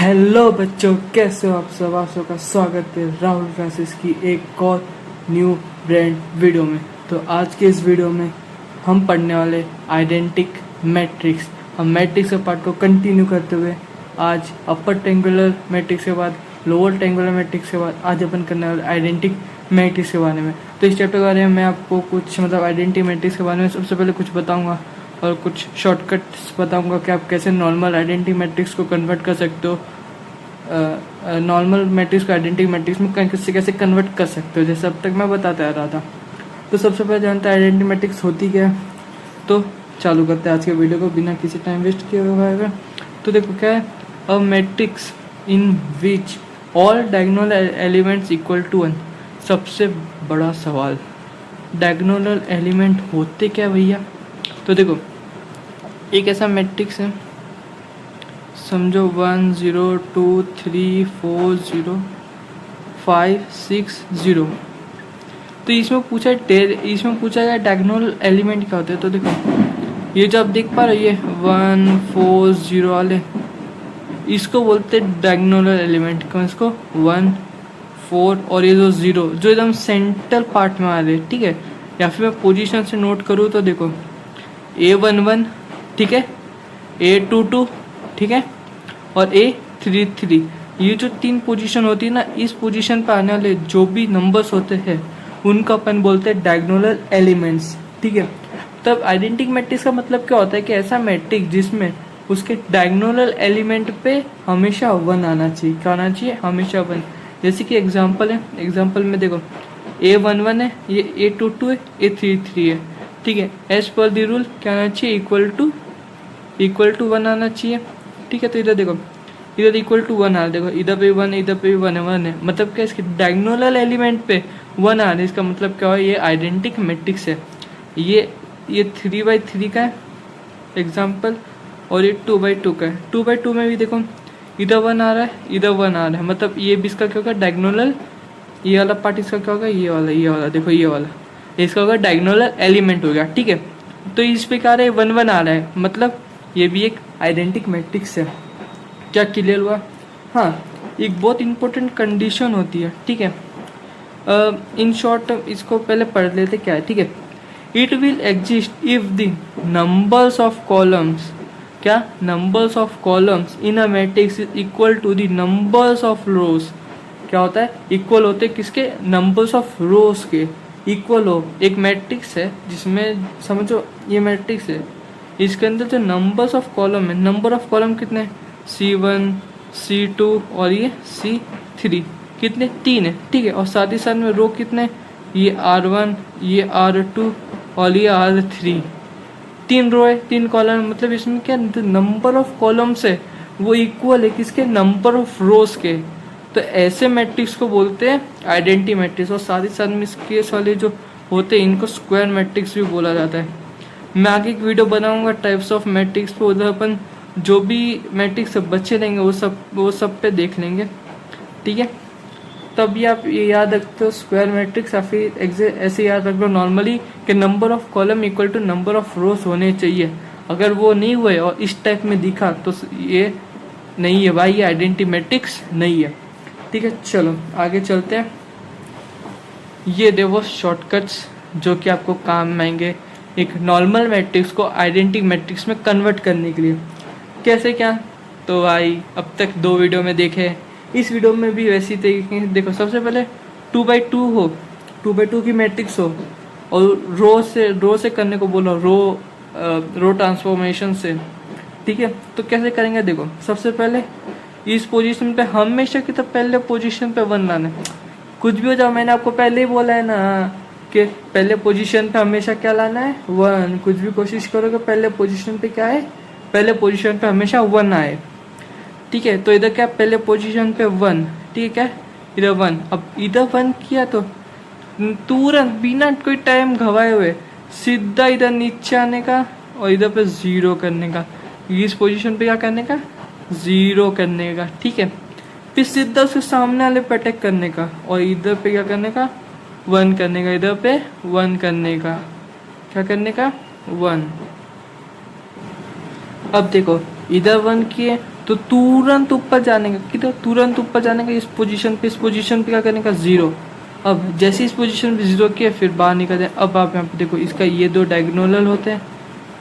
Hello बच्चों, कैसे हो आप सब। आप सबका स्वागत है राहुल फ्रांसिस की एक और न्यू ब्रांड वीडियो में। तो आज के इस वीडियो में हम पढ़ने वाले आइडेंटिक मैट्रिक्स। हम मैट्रिक्स के पार्ट को कंटिन्यू करते हुए आज अपर ट्रायंगुलर मैट्रिक्स के बाद लोअर ट्रायंगुलर मैट्रिक्स के बाद आज अपन करने वाले आइडेंटिक मैट्रिक्स के बारे में। तो इस चैप्टर के बारे में मैं आपको कुछ आइडेंटिक मैट्रिक्स के बारे में सबसे पहले कुछ बताऊँगा और कुछ शॉर्टकट्स बताऊंगा कि आप कैसे नॉर्मल आइडेंटिटी मैट्रिक्स को कन्वर्ट कर सकते हो, नॉर्मल मैट्रिक्स को आइडेंटिटी मैट्रिक्स में कैसे कन्वर्ट कर सकते हो, जैसे अब तक मैं बताता आ रहा था। तो सबसे पहले जानते हैं आइडेंटिटी मैट्रिक्स होती क्या है। तो चालू करते हैं आज के वीडियो को बिना किसी टाइम वेस्ट किए हुए। तो देखो क्या है, a matrix in which all diagonal elements equal to 1। सबसे बड़ा सवाल, डायगोनल एलिमेंट होते क्या भैया। तो देखो एक ऐसा मैट्रिक्स है, समझो 1 0 2 3 4 0 5 6 0। तो इसमें पूछा गया डायगोनल एलिमेंट क्या होते हैं। तो देखो ये जो आप देख पा रहे हो, ये 1 4 0 वाले, इसको बोलते हैं डायगोनल एलिमेंट। कौन इसको 1 4 और ये जो 0 जो एकदम सेंटर पार्ट में आ रहे, ठीक है। या फिर मैं पोजीशन से नोट करूँ तो देखो A11, ठीक है, A22, ठीक है, और A33। ये जो 3 पोजीशन होती है ना, इस पोजीशन पर आने वाले जो भी नंबर्स होते हैं उनका अपन बोलते हैं डायगोनल एलिमेंट्स, ठीक है। तब आइडेंटिटी मैट्रिक्स का मतलब क्या होता है कि ऐसा मैट्रिक्स जिसमें उसके डायगोनल एलिमेंट पे हमेशा 1 आना चाहिए। क्या आना चाहिए? हमेशा 1। जैसे कि एग्जाम्पल है, एग्जाम्पल में देखो A11 है, ये A22 है, A33 है, ठीक है। एज पर द रूल क्या आना चाहिए? इक्वल टू 1 आना चाहिए, ठीक है। तो इधर देखो, इधर इक्वल टू 1 आ रहा है, देखो इधर पे 1 है, इधर पे 1 है। मतलब क्या, इसके डायगोनल एलिमेंट पे 1 आ रहा है। इसका मतलब क्या है, ये आइडेंटिक मैट्रिक्स है। ये 3/3 का है एग्जाम्पल, और ये 2/2 का है। 2/2 में भी देखो इधर 1 आ रहा है, इधर 1 आ रहा है। मतलब ये भी इसका क्या होगा, डायगोनल। ये वाला पार्ट इसका क्या होगा, ये वाला देखो, ये वाला इसका होगा डायगोनल एलिमेंट हो गया, ठीक है। तो इस पे क्या रहा है, 1 आ रहा है, मतलब ये भी एक आइडेंटिक मैट्रिक्स है। क्या क्लियर हुआ? हाँ, एक बहुत इंपॉर्टेंट कंडीशन होती है, ठीक है। इन शॉर्ट इसको पहले पढ़ लेते क्या है, ठीक है। It will exist if the numbers of columns, क्या numbers of columns in a matrix is equal to the numbers of rows. क्या होता है? इक्वल होते किसके? नंबर्स ऑफ रोज के इक्वल हो। एक मैट्रिक्स है जिसमें समझो ये मैट्रिक्स है, इसके अंदर जो नंबर्स ऑफ कॉलम है, नंबर ऑफ कॉलम कितने? C1 C2 और ये C3, कितने? 3 है, ठीक है। और साथ ही साथ में रो कितने? ये R1, ये R2 और ये R3। 3 रो है, 3 कॉलम। मतलब इसमें क्या नंबर ऑफ कॉलम्स है वो इक्वल है किसके? नंबर ऑफ रोज के। तो ऐसे मैट्रिक्स को बोलते हैं आइडेंटिटी मैट्रिक्स। और साथ ही साथ में इस केस वाले जो होते हैं इनको स्क्वायर मैट्रिक्स भी बोला जाता है। मैं आगे एक वीडियो बनाऊंगा टाइप्स ऑफ मैट्रिक्स पे, उधर अपन जो भी मैट्रिक्स बच्चे लेंगे वो सब पे देख लेंगे, ठीक है। तभी आप ये याद रखते हो स्क्वायर मैट्रिक्स, या फिर ऐसे याद रख लो नॉर्मली कि number of column equal to number of rows होने चाहिए। अगर वो नहीं हुए और इस टाइप में दिखा तो ये नहीं है भाई, ये आइडेंटिटी मैट्रिक्स नहीं है, ठीक है। चलो आगे चलते हैं। ये देखो शॉर्टकट्स जो कि आपको काम में आएंगे एक नॉर्मल मैट्रिक्स को आइडेंटिटी मैट्रिक्स में कन्वर्ट करने के लिए। कैसे क्या? तो भाई अब तक 2 वीडियो में देखे, इस वीडियो में भी वैसी तरीके। देखो सबसे पहले 2/2 हो, 2/2 की मैट्रिक्स हो, और रो से करने को बोलो, रो ट्रांसफॉर्मेशन से, ठीक है। तो कैसे करेंगे? देखो सबसे पहले इस पोजीशन पे हमेशा की तो पहले पोजीशन पे 1 लाना है। कुछ भी हो जाओ, मैंने आपको पहले ही बोला है ना कि पहले पोजीशन पे हमेशा क्या लाना है? 1। कुछ भी कोशिश करोगे पहले पोजीशन पे क्या है? पहले पोजीशन पे हमेशा 1 आए, ठीक है। तो इधर क्या, पहले पोजीशन पे 1, ठीक है, इधर 1। अब इधर 1 किया तो तुरंत बिना कोई टाइम गवाए हुए सीधा इधर नीचे आने का और इधर पे 0 करने का। इस पोजीशन पे क्या करने का? 0 करने का, ठीक है। फिर सीधा उसके सामने वाले पे अटैक करने का, और इधर पे क्या करने का? 1 करने का। इधर पे 1 करने का, क्या करने का? 1। अब देखो इधर 1 किए तो तुरंत ऊपर जाने का, किधर तुरंत ऊपर जाने का, इस पोजीशन पे क्या करने का 0। अब जैसे इस पोजीशन पे 0 किए फिर बाहर निकल जाए। अब आप यहाँ पे देखो इसका ये दो डायगोनल होते हैं,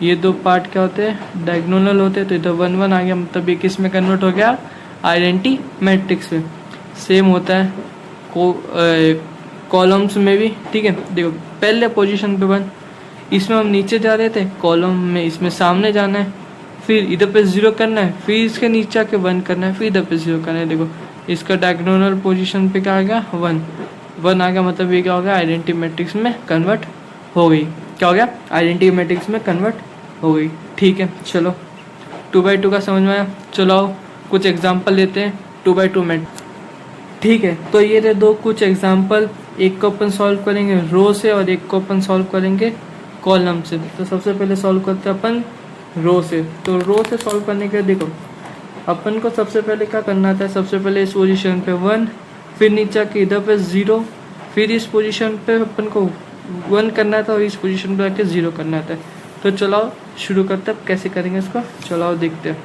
ये दो पार्ट क्या होते हैं, डायगोनल होते हैं। तो इधर 1 1 आ गया, मतलब ये किस में कन्वर्ट हो गया, आइडेंटिटी मैट्रिक्स में। सेम होता है कॉलम्स में भी, ठीक है। देखो पहले पोजीशन पे 1, इसमें हम नीचे जा रहे थे, कॉलम में इसमें सामने जाना है, फिर इधर पे 0 करना है, फिर इसके नीचे आके 1 करना है, फिर इधर पे 0 करना है। देखो इसका डायगोनल पोजीशन पे क्या आ गया, 1 आ गया, मतलब ये क्या हो गया, आइडेंटिटी मैट्रिक्स में कन्वर्ट हो गई। क्या हो गया, आइडेंटिटी मैट्रिक्स में कन्वर्ट हो गई। ठीक है, चलो 2x2 का समझ में आया। चलो आओ कुछ एग्जाम्पल लेते हैं 2x2 मैट्रिक्स। ठीक है, तो ये रहे दो कुछ एग्जाम्पल, एक को अपन सॉल्व करेंगे रो से और एक को अपन सॉल्व करेंगे कॉलम से। तो सबसे पहले सॉल्व करते हैं अपन रो से। तो रो से सॉल्व करने के लिए देखो अपन को सबसे पहले क्या करना था, सबसे पहले इस पोजीशन पे 1, फिर नीचे के इधर पे 0, फिर इस पोजीशन पे अपन को 1 करना था और इस पोजीशन पे आके 0 करना था। तो चलाओ शुरू करते हैं, कैसे करेंगे इसको, चलाओ देखते हैं।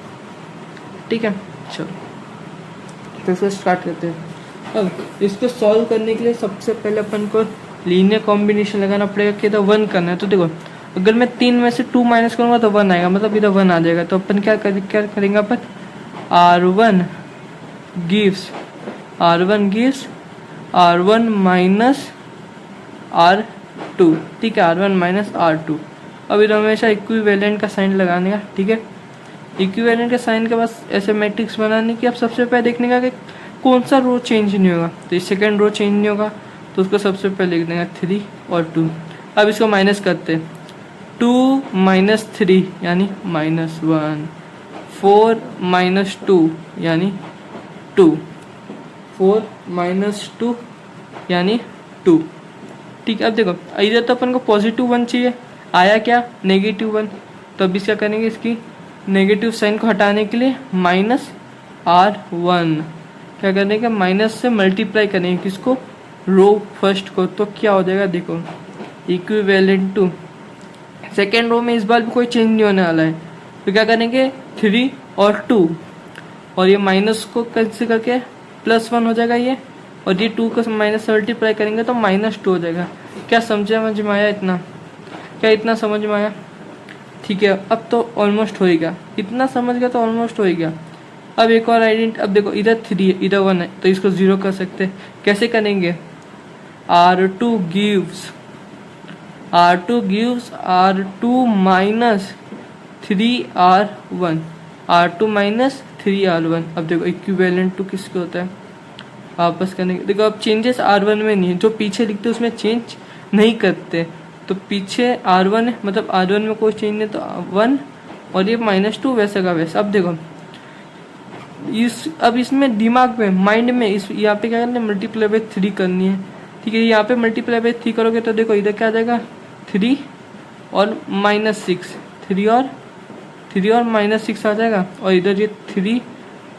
ठीक है, चलो तो इसको स्टार्ट करते हैं। अब इसको सॉल्व करने के लिए सबसे पहले अपन को लीनियर कॉम्बिनेशन लगाना पड़ेगा कि इधर 1 करना है। तो देखो अगर मैं 3 में से 2 माइनस करूँगा तो 1 आएगा, मतलब इधर 1 आ जाएगा। तो अपन क्या करेंगे अपन, R1 gives R1 minus R2, ठीक है, R1 माइनस R2। अब इधर हमेशा इक्विवेलेंट का साइन लगाने का, ठीक है। इक्विवेलेंट के साइन के बाद ऐसे मैट्रिक्स बनाने की अब सबसे पहले देखने का कि कौन सा रो चेंज नहीं होगा। तो इस सेकेंड रो चेंज नहीं होगा तो उसको सबसे पहले लिख देंगे 3 और 2। अब इसको माइनस करते हैं, 2 माइनस 3 यानी -1, 4 माइनस 2 यानी 2, 4 माइनस 2 यानी 2। ठीक है, अब देखो इधर तो अपन को पॉजिटिव 1 चाहिए, आया क्या, -1। तो अब इसका करेंगे, इसकी नेगेटिव साइन को हटाने के लिए -R1 क्या करने का, माइनस से मल्टीप्लाई करेंगे किसको, रो फर्स्ट को। तो क्या हो जाएगा, देखो इक्विवेलेंट टू, सेकेंड रो में इस बार भी कोई चेंज नहीं होने वाला है। तो क्या करेंगे, 3 और 2 और ये माइनस को कैंसिल करके +1 हो जाएगा ये, और ये 2 को माइनस से मल्टीप्लाई करेंगे तो -2 हो जाएगा। क्या समझ में आया इतना, क्या इतना समझ में आया? ठीक है, अब तो ऑलमोस्ट हो ही गया, इतना समझ गया तो ऑलमोस्ट हो ही गया। अब एक और आइडेंट, अब देखो इधर 3 है इधर 1 है, तो इसको 0 कर सकते हैं। कैसे करेंगे, R2 gives R2 minus 3R1, R2 minus 3R1। अब देखो इक्विवेलेंट टू किसके होता है, वापस करने के। देखो अब चेंजेस R1 में नहीं है, जो पीछे लिखते हैं उसमें चेंज नहीं करते। तो पीछे R1 है, मतलब R1 में कोई चेंज नहीं, तो 1 और ये -2 वैसे का वैसे। अब देखो अब इसमें दिमाग में, माइंड में, इस यहाँ पे क्या करना है, मल्टीप्लाई बाई 3 करनी है। ठीक है, यहाँ पे मल्टीप्लाई बाई 3 करोगे तो देखो इधर क्या आ जाएगा, 3 और -6, 3 और -6 आ जाएगा, और इधर ये 3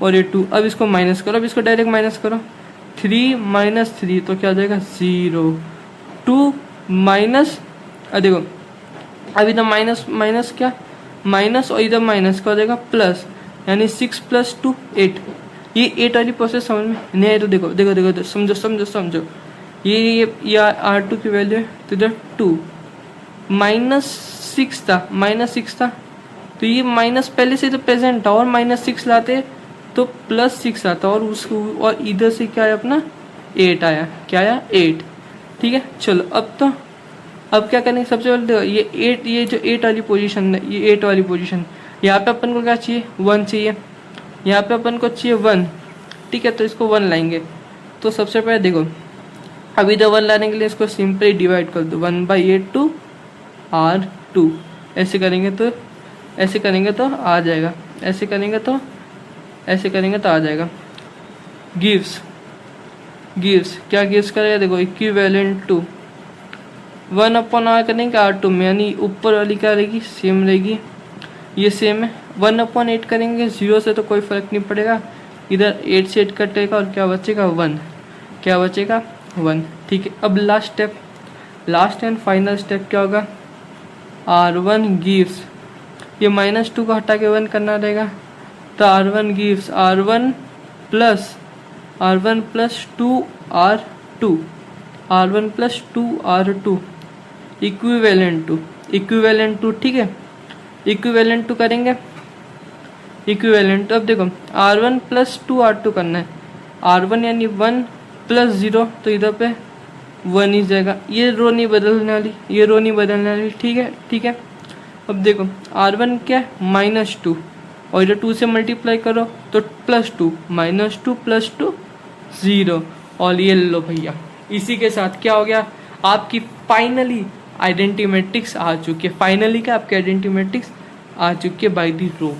और ये 2। अब इसको माइनस करो, अब इसको डायरेक्ट माइनस करो, 3 माइनस 3 तो क्या आ जाएगा 0, 2 माइनस, देखो अब इधर माइनस क्या, माइनस और इधर माइनस का हो जाएगा प्लस, यानी 6 + 2 8। ये 8 वाली प्रोसेस समझ में नहीं आए तो देखो समझो। ये R2 की वैल्यू है, तो इधर 2 -6 था, तो ये माइनस पहले से तो प्रेजेंट था, और -6 लाते तो +6 आता, और उसको और इधर से क्या आया अपना 8 आया, क्या आया 8। ठीक है, चलो अब क्या करेंगे, सबसे पहले देखो ये 8, ये जो 8 वाली पोजीशन है, ये 8 वाली पोजीशन, यहाँ पे अपन को क्या चाहिए, 1 चाहिए, यहाँ पे अपन को चाहिए 1। ठीक है, तो इसको 1 लाएंगे। तो सबसे पहले देखो अब इधर 1 लाने के लिए इसको सिंपली डिवाइड कर दो, 1/8 to R2। ऐसे करेंगे तो आ जाएगा, ऐसे करेंगे तो आ जाएगा। गिव्स क्या गिव्स करेगा, देखो इक्विवेलेंट टू 1/R करेंगे R2 में, यानी ऊपर वाली क्या रहेगी, सेम रहेगी, ये सेम है। 1/8 करेंगे 0 से तो कोई फर्क नहीं पड़ेगा, इधर 8 से 8 कटेगा और क्या बचेगा 1, क्या बचेगा 1। ठीक है, अब लास्ट एंड फाइनल स्टेप क्या होगा, R1 गिव्स, ये -2 को हटा के 1 करना रहेगा, तो R1 gives R1 plus R1 + 2 R2, R1 + 2 R2 equivalent to, ठीक है, इक्विवेलेंट टू करेंगे, इक्विवेलेंट। तो अब देखो R1 + 2 R2 करना है, R1 यानी 1 + 0, तो इधर पे 1 ही जाएगा, ये रो नहीं बदलने वाली, ये रो नहीं बदलने वाली, ठीक है, ठीक है। अब देखो R1 क्या है -2, और इधर 2 से मल्टीप्लाई करो तो +2, -2 + 2 0, और ये लो भैया, इसी के साथ क्या हो गया, आपकी फाइनली आइडेंटिटी मैट्रिक्स आ चुकी है। फाइनली क्या आपकी आइडेंटिटी मैट्रिक्स आ चुकी है बाय दी रो।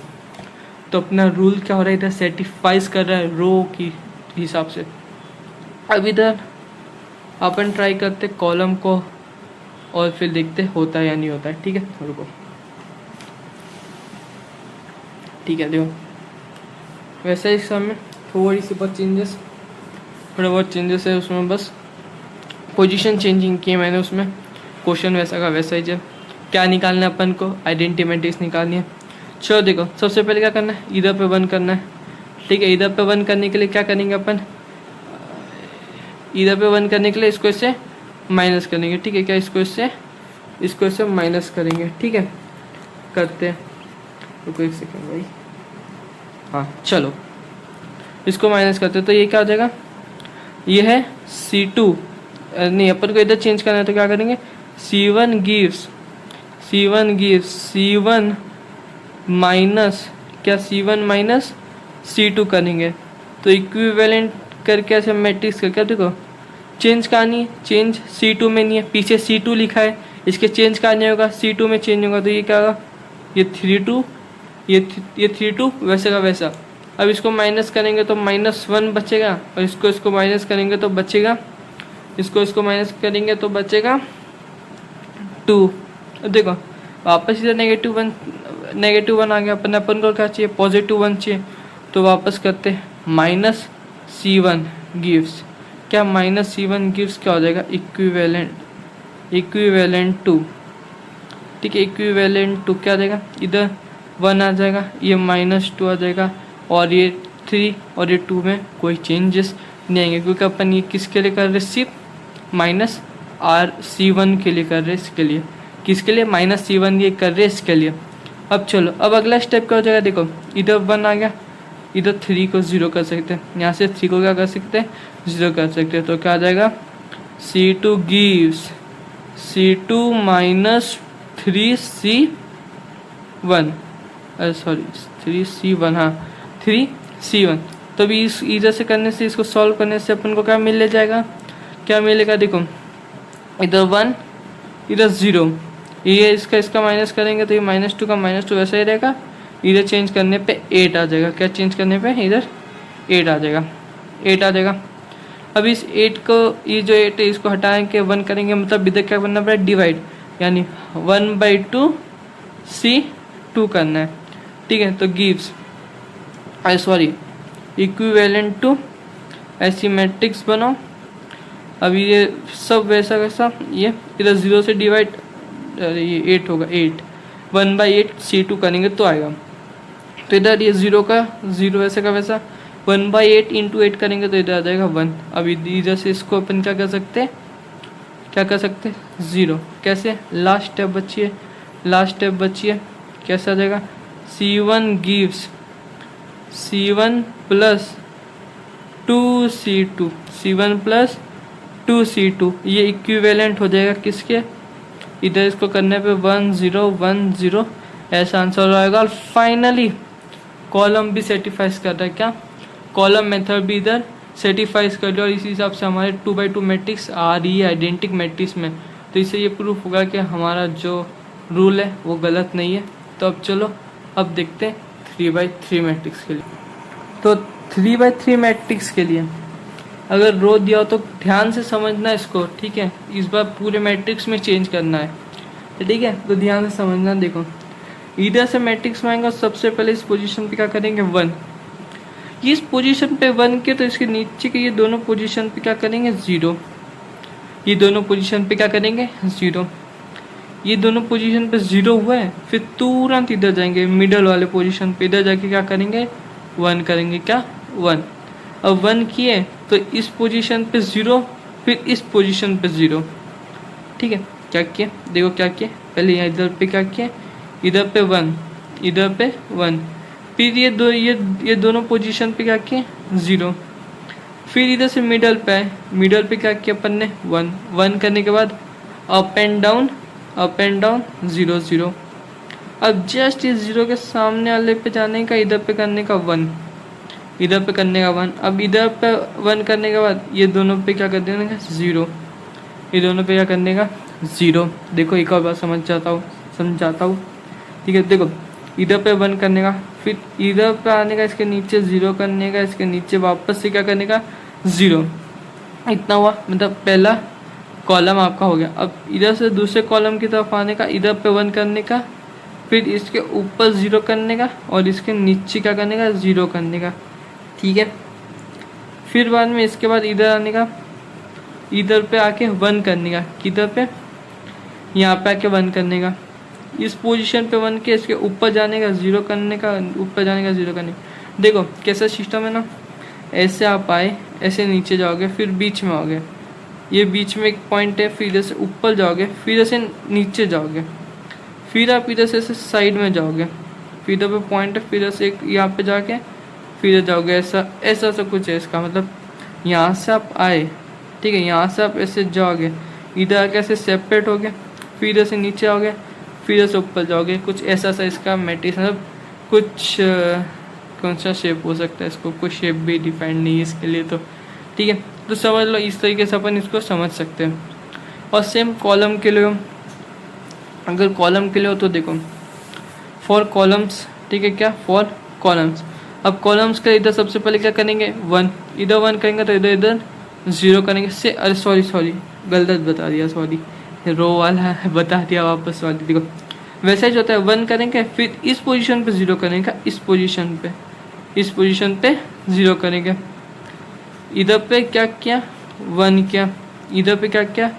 तो अपना रूल क्या हो रहा है, इधर सेटिफाइज कर रहा है रो की हिसाब से। अब इधर अपन ट्राई करते कॉलम को और फिर देखते होता है या नहीं होता है, ठीक है। रुको, ठीक है, देखो वैसे इस समय थोड़ी सी बहुत चेंजेस, थोड़ा बहुत चेंजेस है उसमें, बस पोजीशन चेंजिंग की है मैंने उसमें। क्वेश्चन वैसा का वैसा ही है। क्या निकालना है अपन को, आइडेंटिटी मैट्रिक्स निकालनी है। चलो देखो, सबसे पहले क्या करना है, इधर पे 1 करना है, ठीक है। इधर पे 1 करने के लिए क्या करेंगे अपन, इधर पे 1 करने के लिए इसको इससे माइनस करेंगे, ठीक है। क्या इसको इससे माइनस करेंगे, ठीक है, करते हैं। रुको एक सेकेंड भाई, हाँ चलो इसको माइनस करते हैं, तो ये क्या हो जाएगा, ये है C2, नहीं अपन को इधर चेंज करना है, तो क्या करेंगे, C1 गिव्स C1 माइनस क्या, C1 माइनस C2 करेंगे। तो इक्विवेलेंट करके ऐसे मैट्रिक्स करके, देखो चेंज कहाँ नहीं है, चेंज C2 में नहीं है, पीछे C2 लिखा है, इसके चेंज कहाँ नहीं होगा, C2 में चेंज होगा। तो ये क्या होगा, ये 3 ये 3 वैसे का वैसा। अब इसको माइनस करेंगे तो -1 बचेगा, और इसको माइनस करेंगे तो बचेगा, इसको माइनस करेंगे तो बचेगा 2। अब देखो वापस इधर -1 आ गया, अपन को क्या चाहिए, +1 चाहिए। तो वापस करते -C1 गिव्स क्या, -C1 गिव्स क्या हो जाएगा, इक्विवेलेंट टू, ठीक है, इक्विवेलेंट टू क्या देगा, इधर 1 आ जाएगा, ये -2 आ जाएगा, और ये 3 और ये 2 में कोई चेंजेस नहीं आएंगे, क्योंकि अपन ये किसके लिए कर रहे, सिर्फ -C1 के लिए कर रहे हैं, इसके लिए, किसके लिए, -C1 ये कर रहे हैं इसके लिए। अब चलो, अब अगला स्टेप क्या हो जाएगा, देखो इधर 1 आ गया, इधर 3 को 0 कर सकते हैं, यहाँ से 3 को क्या कर सकते हैं, 0 कर सकते हैं। तो क्या आ जाएगा, C2 gives C2 - 3C1, sorry 3C1, हाँ 3C1। तो अभी इस इधर से करने से, इसको सॉल्व करने से अपन को क्या मिल जाएगा, क्या मिलेगा, देखो इधर 1 इधर 0, ये इसका माइनस करेंगे तो ये -2 का -2 वैसा ही रहेगा, इधर चेंज करने पे 8 आ जाएगा, क्या चेंज करने पे इधर 8 आ जाएगा, 8 आ जाएगा। अब इस 8 को, ये जो 8 है इसको हटाएं के 1 करेंगे, मतलब इधर क्या करना पड़ेगा, डिवाइड, यानी 1/2 C2 करना है, ठीक है। तो गिव्स सॉरी इक्विवेलेंट टू, ऐसी मैट्रिक्स बनाओ। अभी ये सब वैसा वैसा, ये इधर 0 से डिवाइड, ये 8 होगा, 8 1/8 C2 करेंगे तो आएगा। तो इधर ये 0 का 0 वैसे का वैसा, 1/8 × 8 करेंगे तो इधर आ जाएगा 1। अब इधर से इसको अपन क्या कर सकते हैं, 0। कैसे, लास्ट स्टेप बची है, कैसे आ जाएगा, C1 gives C1 + 2C2, C1 + 2C2, ये इक्विवेलेंट हो जाएगा किसके, इधर इसको करने पे 1 0 1 0 ऐसा आंसर आएगा। और फाइनली कॉलम भी सेटिफाइज कर रहा है, क्या कॉलम मेथड भी इधर सेटिफाइज कर लिया, और इसी हिसाब से हमारे 2/2 मैट्रिक्स आ रही है आइडेंटिटी मैट्रिक्स में। तो इससे ये प्रूफ होगा कि हमारा जो रूल है वो गलत नहीं है। तो अब चलो, अब देखते हैं 3/3 मैट्रिक्स के लिए। तो 3/3 मैट्रिक्स के लिए अगर रो दिया हो तो ध्यान से समझना इसको, ठीक है। इस बार पूरे मैट्रिक्स में चेंज करना है, ठीक है, तो ध्यान से समझना। देखो इधर से मैट्रिक्स में आएगा, सबसे पहले इस पोजीशन पे क्या करेंगे 1, इस पोजीशन पे 1 के, तो इसके नीचे के ये दोनों पोजीशन पे क्या करेंगे 0, ये दोनों पोजीशन पे क्या करेंगे 0, ये दोनों पोजीशन पे 0 हुआ है, फिर तुरंत इधर जाएंगे मिडल वाले पोजीशन पे, इधर जाके क्या करेंगे 1 करेंगे क्या 1। अब 1 किए तो इस पोजीशन पे 0, फिर इस पोजीशन पे 0। ठीक है, क्या किए देखो क्या किए, पहले यहाँ इधर पे क्या किए, इधर पे 1, इधर पे 1, फिर ये दोनों पोजीशन पे क्या किए 0, फिर इधर से मिडल पे आए, मिडल पे क्या किया अपन ने 1, 1 करने के बाद अप एंड डाउन 0 0। अब जस्ट इस 0 के सामने वाले पे जाने का, इधर पे करने का 1, इधर पे करने का 1। अब इधर पे 1 करने के बाद ये दोनों पे क्या कर देने का 0, ये दोनों पे क्या करने का 0। देखो एक और बात समझाता हूँ। ठीक है, देखो इधर पे 1 करने का, फिर इधर पे आने का, इसके नीचे 0 करने का, इसके नीचे वापस से क्या करने का 0। इतना हुआ, मतलब पहला कॉलम आपका हो गया। अब इधर से दूसरे कॉलम की तरफ आने का, इधर पे 1 करने का, फिर इसके ऊपर 0 करने का, और इसके नीचे क्या करने का 0 करने का। ठीक है, फिर बाद में इसके बाद इधर आने का, इधर पे आके 1 करने का, किधर पे यहाँ पे आके 1 करने का, इस पोजीशन पे 1 के, इसके ऊपर जाने का 0 करने का, ऊपर जाने का 0 करने का। देखो कैसा सिस्टम है ना, ऐसे आप आए, ऐसे नीचे जाओगे, फिर बीच में आओगे, ये बीच में एक पॉइंट है, फिर इधर से ऊपर जाओगे, फिर इधर से नीचे जाओगे, फिर आप इधर से साइड में जाओगे, फिर इधर पे पॉइंट है, फिर इधर से एक यहाँ पे जाके फिर इधर जाओगे। ऐसा ऐसा सब कुछ है इसका मतलब। यहाँ से आप आए, ठीक है, यहाँ से आप ऐसे जाओगे, इधर आके ऐसे सेपरेट हो गए, फिर इधर से नीचे आओगे, फिर इधर से ऊपर जाओगे। कुछ ऐसा सा इसका मैट्रिक्स, मतलब कुछ कौन सा शेप हो सकता है, इसको कोई शेप भी डिफाइंड नहीं है इसके लिए। तो ठीक है, तो समझ लो इस तरीके से अपन इसको समझ सकते हैं। और सेम कॉलम के लिए, अगर कॉलम के लिए हो तो देखो फॉर कॉलम्स, ठीक है, क्या फॉर कॉलम्स। अब कॉलम्स का इधर सबसे पहले क्या करेंगे 1, इधर 1 करेंगे तो इधर 0 करेंगे से। अरे सॉरी गलत बता दिया, सॉरी रो वाला बता दिया वापस वाली। देखो वैसा ही होता है, 1 करेंगे, फिर इस पोजीशन पे 0 करेंगे, इस पोजीशन पे 0 करेंगे। इधर पे क्या किया 1 किया, इधर पे क्या किया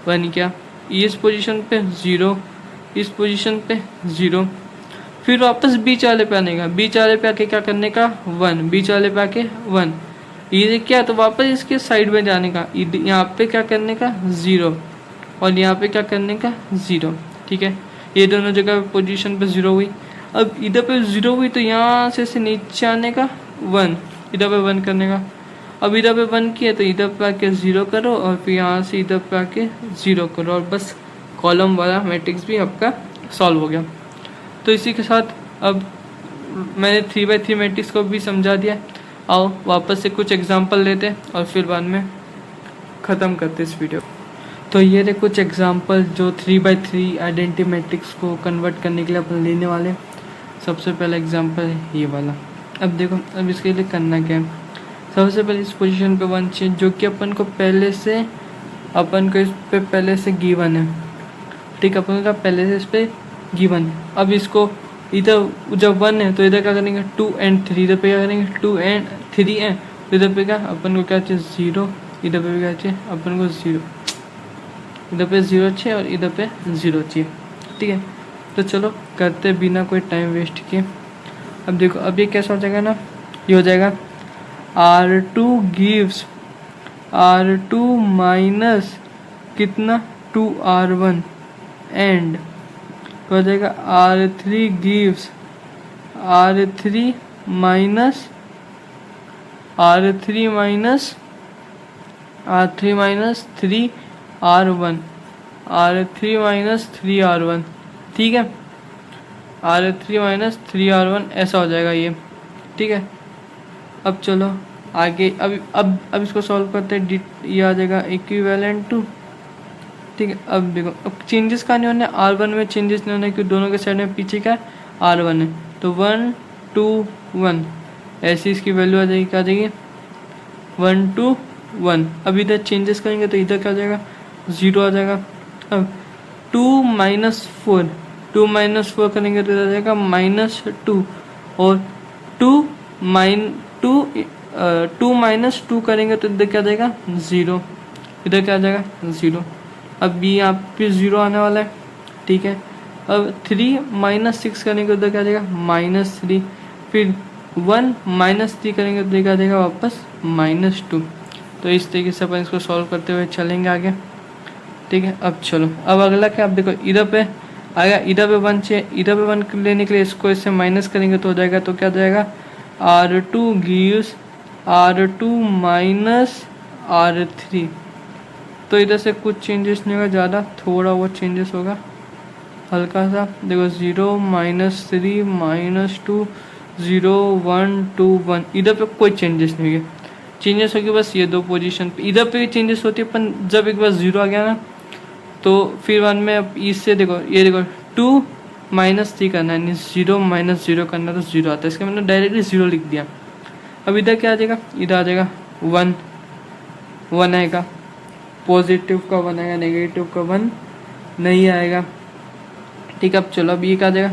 1 किया, इस पोजीशन पे 0, इस पोजीशन पे 0, फिर वापस बीच वाले पे आने का, बीच वाले पे आके क्या करने का 1, बीच वाले पे आके 1, ये क्या तो वापस इसके साइड में जाने का, यहाँ पे क्या करने का 0, और यहाँ पे क्या करने का 0। ठीक है, ये दोनों जगह पोजीशन पे 0 हुई। अब इधर पे 0 हुई तो यहाँ से नीचे आने का 1, इधर पे 1 करने का। अब इधर पे 1 किया तो इधर पे आके 0 करो, और फिर यहाँ से इधर पे आके 0 करो, और बस कॉलम वाला मैट्रिक्स भी आपका सॉल्व हो गया। तो इसी के साथ अब मैंने 3x3 मैट्रिक्स को भी समझा दिया। आओ वापस से कुछ एग्जांपल लेते हैं और फिर बाद में ख़त्म करते इस वीडियो। तो ये थे कुछ एग्जांपल जो 3x3 आइडेंटिटी मैट्रिक्स को कन्वर्ट करने के लिए अपन लेने वाले। सबसे पहला एग्जांपल है ये वाला। अब देखो, अब इसके लिए करना क्या है, सबसे पहले इस पोजीशन पे 1 चाहिए, जो कि अपन को इस पे पहले से गिवन है। ठीक है, अपन का पहले से इस पे गिवन है। अब इसको इधर जब 1 है तो इधर क्या करेंगे 2 and 3, इधर पे क्या करेंगे 2 and 3 है, तो इधर पे क्या अपन को क्या चाहिए 0, इधर पे भी क्या चाहिए अपन को 0, इधर पे 0 चाहिए और इधर पे 0 चाहिए। ठीक है, तो चलो करते बिना कोई टाइम वेस्ट किए। अब देखो, अब ये कैसा हो जाएगा ना, ये हो जाएगा R2 gives R2 माइनस कितना 2R1 एंड हो जाएगा R3 gives R3 minus R3 minus 3R1, R3 minus 3R1। ठीक है, R3 माइनस 3R1 ऐसा हो जाएगा ये। ठीक है, अब चलो आगे, अब इसको सॉल्व करते हैं। ये आ जाएगा इक्विवेलेंट टू। ठीक है, अब देखो, अब चेंजेस का नहीं होने, R1 में चेंजेस नहीं होने क्योंकि दोनों के साइड में पीछे का R1 है, तो 1 2 1 ऐसी इसकी वैल्यू आ जाएगी, क्या आ जाएगी 1 2 1। अब इधर चेंजेस करेंगे तो इधर क्या आ जाएगा 0 आ जाएगा। अब 2 माइनस 4 करेंगे तो इधर आ जाएगा -2, और 2 माइनस 2 करेंगे तो इधर क्या आ जाएगा 0, इधर क्या आ जाएगा 0। अब ये यहाँ पे 0 आने वाला है। ठीक है, अब 3 माइनस 6 करेंगे तो इधर क्या आ जाएगा -3, फिर 1 माइनस 3 करेंगे तो देखा जाएगा वापस -2। तो इस तरीके से अपन इसको सॉल्व करते हुए चलेंगे आगे, ठीक है। अब चलो, अब अगला क्या, आप देखो इधर पे आएगा, इधर पे 1 चाहिए, इधर पे 1 लेने के लिए इसको इससे माइनस करेंगे तो हो जाएगा, तो क्या जाएगा R2 gives R2 minus R3। तो इधर से कुछ चेंजेस नहीं होगा ज़्यादा, थोड़ा बहुत चेंजेस होगा हल्का सा। देखो 0 -3 -2 0 1 2 1, इधर पे कोई चेंजेस नहीं होगी। चेंजेस होगी बस ये दो पोजीशन पे, इधर पे भी चेंजेस होती है, पर जब एक बार 0 आ गया ना तो फिर 1 में अब इससे देखो, ये देखो 2 -3 करना है, 0 -0 करना तो 0 आता है, इसका मैंने डायरेक्टली 0 लिख दिया। अब इधर क्या आ जाएगा, इधर आ जाएगा 1 आएगा, पॉजिटिव का 1 आएगा, नेगेटिव का 1 नहीं आएगा, ठीक है। अब चलो, अब ये क्या आ जाएगा,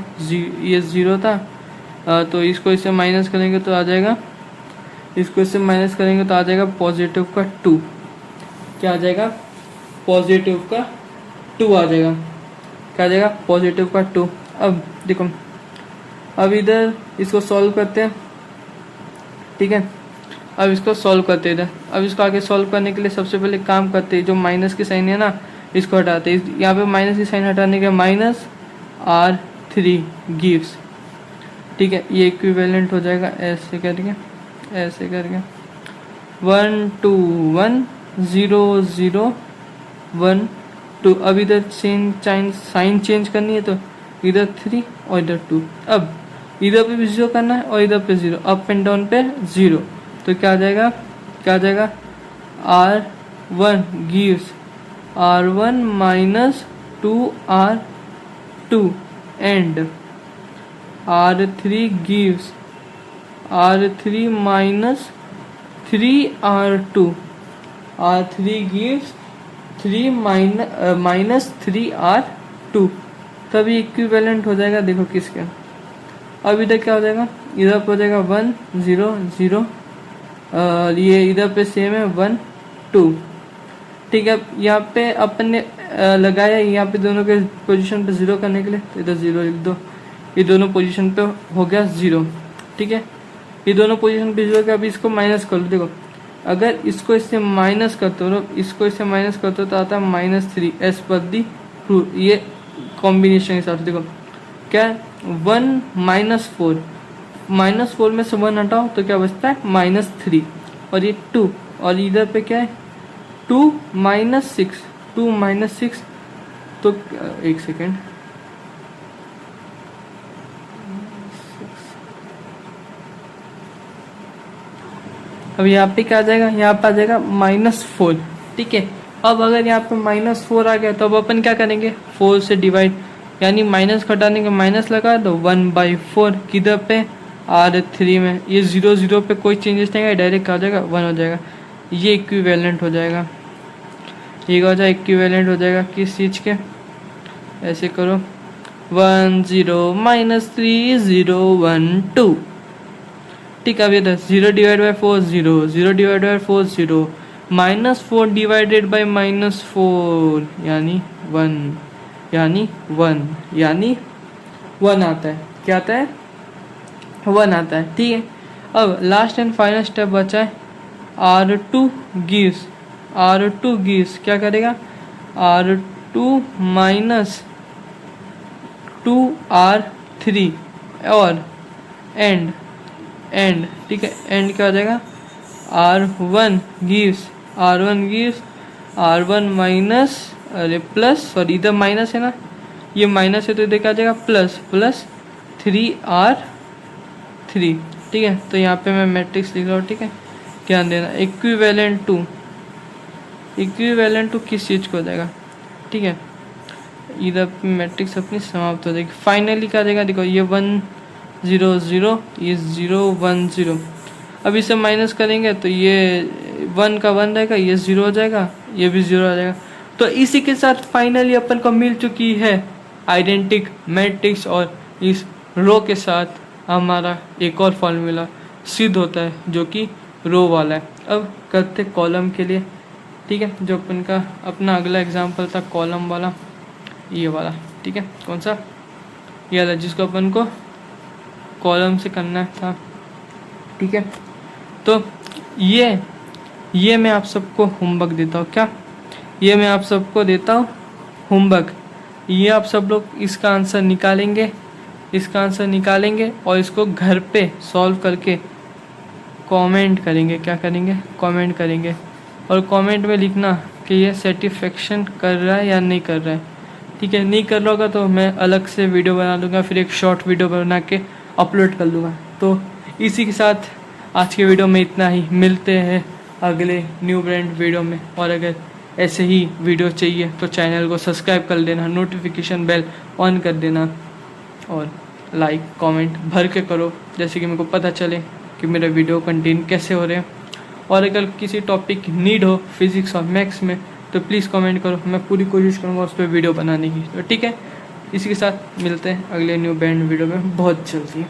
ये 0 था, तो इसको इससे माइनस करेंगे तो आ जाएगा, इसको इससे माइनस करेंगे तो आ जाएगा पॉजिटिव का 2। क्या आ जाएगा, पॉजिटिव का 2 आ जाएगा। क्या आ जाएगा, पॉजिटिव का 2। अब देखो, अब इधर इसको सॉल्व करते हैं, ठीक है। अब इसको सॉल्व करते हैं इधर। अब इसको आगे सॉल्व करने के लिए सबसे पहले काम करते हैं, जो माइनस की साइन है ना इसको हटाते हैं। यहाँ पे माइनस की साइन हटाने के -R3 गिव्स, ठीक है, ये इक्विवेलेंट हो जाएगा ऐसे करके 1 2 1 0 0 1 2। अब इधर साइन चेंज करनी है तो इधर 3 और इधर 2। अब इधर पे भी 0 करना है और इधर पे 0, अप एंड डाउन पे 0। तो क्या आ जाएगा, R1 gives R1 -2R2 and R3 gives R3 -3R2। R3 gives 3 -3R2। तभी इक्विवेलेंट हो जाएगा, देखो किसके। अब इधर क्या हो जाएगा, इधर पे हो जाएगा 1 0 0, ये इधर पे सेम है 1 2, ठीक है। यहाँ पे अपन ने लगाया यहाँ पे दोनों के पोजीशन पे 0 करने के लिए, तो इधर 0 लिख दो, ये दोनों पोजीशन पे हो गया 0, ठीक है। ये दोनों पोजीशन पे 0 के, अब इसको माइनस कर लो। देखो अगर इसको इससे माइनस करते हो, इसको इससे माइनस करते हो तो आता है -3 एज पर दी रूल, ये कॉम्बिनेशन के हिसाब से। देखो क्या 1 -4 में से 1 हटाओ तो क्या बचता है -3, और ये 2, और इधर पे क्या है 2 -6 तो एक सेकेंड, अब यहाँ पे क्या आ जाएगा, यहाँ पे आ जाएगा -4, ठीक है। अब अगर यहाँ पे -4 आ गया तो अब अपन क्या करेंगे, 4 से डिवाइड, यानी माइनस घटाने के माइनस लगा दो 1/4 किधर पे R3 में, ये 0 0 पे कोई चेंजेस नहीं आएगा, डायरेक्ट आ जाएगा 1 हो जाएगा, ये इक्विवेलेंट हो जाएगा। ये हो जाएगा इक्विवेलेंट हो जाएगा किस चीज़ के, ऐसे करो 1 0 -3 0 1 2, ठीक है। अब इधर 0 divide by 4 0, 0 divide by 4 0, -4 divided by -4 यानी 1, यानी 1 आता है। क्या आता है, 1 आता है, ठीक है। अब लास्ट एंड फाइनल स्टेप बचा है, R2 गिव्स क्या करेगा, R2 -2R3 और एंड, ठीक है, एंड क्या हो जाएगा, R1 गिव्स R1 माइनस, अरे प्लस, सॉरी इधर माइनस है ना, ये माइनस है तो इधर क्या आ जाएगा प्लस 3R3, ठीक है। तो यहाँ पे मैं मैट्रिक्स लिख रहा हूँ, ठीक है, ध्यान देना। इक्विवेलेंट टू किस चीज़ को हो जाएगा, ठीक है, इधर मैट्रिक्स अपनी समाप्त हो जाएगी। फाइनली क्या आ जाएगा, देखो ये 1 0 0, ये 0 1 0। अब इसे माइनस करेंगे तो ये 1 का 1 रहेगा, ये 0 हो जाएगा, ये भी 0 हो जाएगा। तो इसी के साथ फाइनली अपन को मिल चुकी है आइडेंटिक मैट्रिक्स, और इस रो के साथ हमारा एक और फॉर्मूला सिद्ध होता है जो कि रो वाला है। अब करते कॉलम के लिए, ठीक है, जो अपन का अपना अगला एग्जाम्पल था कॉलम वाला, ये वाला, ठीक है, कौन सा, ये वाला जिसको अपन को कॉलम से करना था, ठीक है। तो ये मैं आप सबको होमवर्क देता हूँ। क्या ये मैं आप सबको देता हूँ होमवर्क। ये आप सब लोग इसका आंसर निकालेंगे और इसको घर पे सॉल्व करके कमेंट करेंगे। क्या करेंगे? कमेंट करेंगे। और कमेंट में लिखना कि ये सेटिस्फेक्शन कर रहा है या नहीं कर रहा है। ठीक है, नहीं कर रहा होगा तो मैं अलग से वीडियो बना लूँगा, फिर एक शॉर्ट वीडियो बना के अपलोड कर लूँगा। तो इसी के साथ आज के वीडियो में इतना ही। मिलते हैं अगले न्यू ब्रांड वीडियो में। और अगर ऐसे ही वीडियो चाहिए तो चैनल को सब्सक्राइब कर देना, नोटिफिकेशन बेल ऑन कर देना और लाइक कमेंट भर के करो, जैसे कि मेरे को पता चले कि मेरा वीडियो कंटेंट कैसे हो रहे हैं। और अगर किसी टॉपिक की नीड हो फिज़िक्स और मैथ्स में तो प्लीज़ कमेंट करो, मैं पूरी कोशिश करूँगा उस पर वीडियो बनाने की। तो ठीक है, इसी के साथ मिलते हैं अगले न्यू ब्रांड वीडियो में बहुत जल्दी।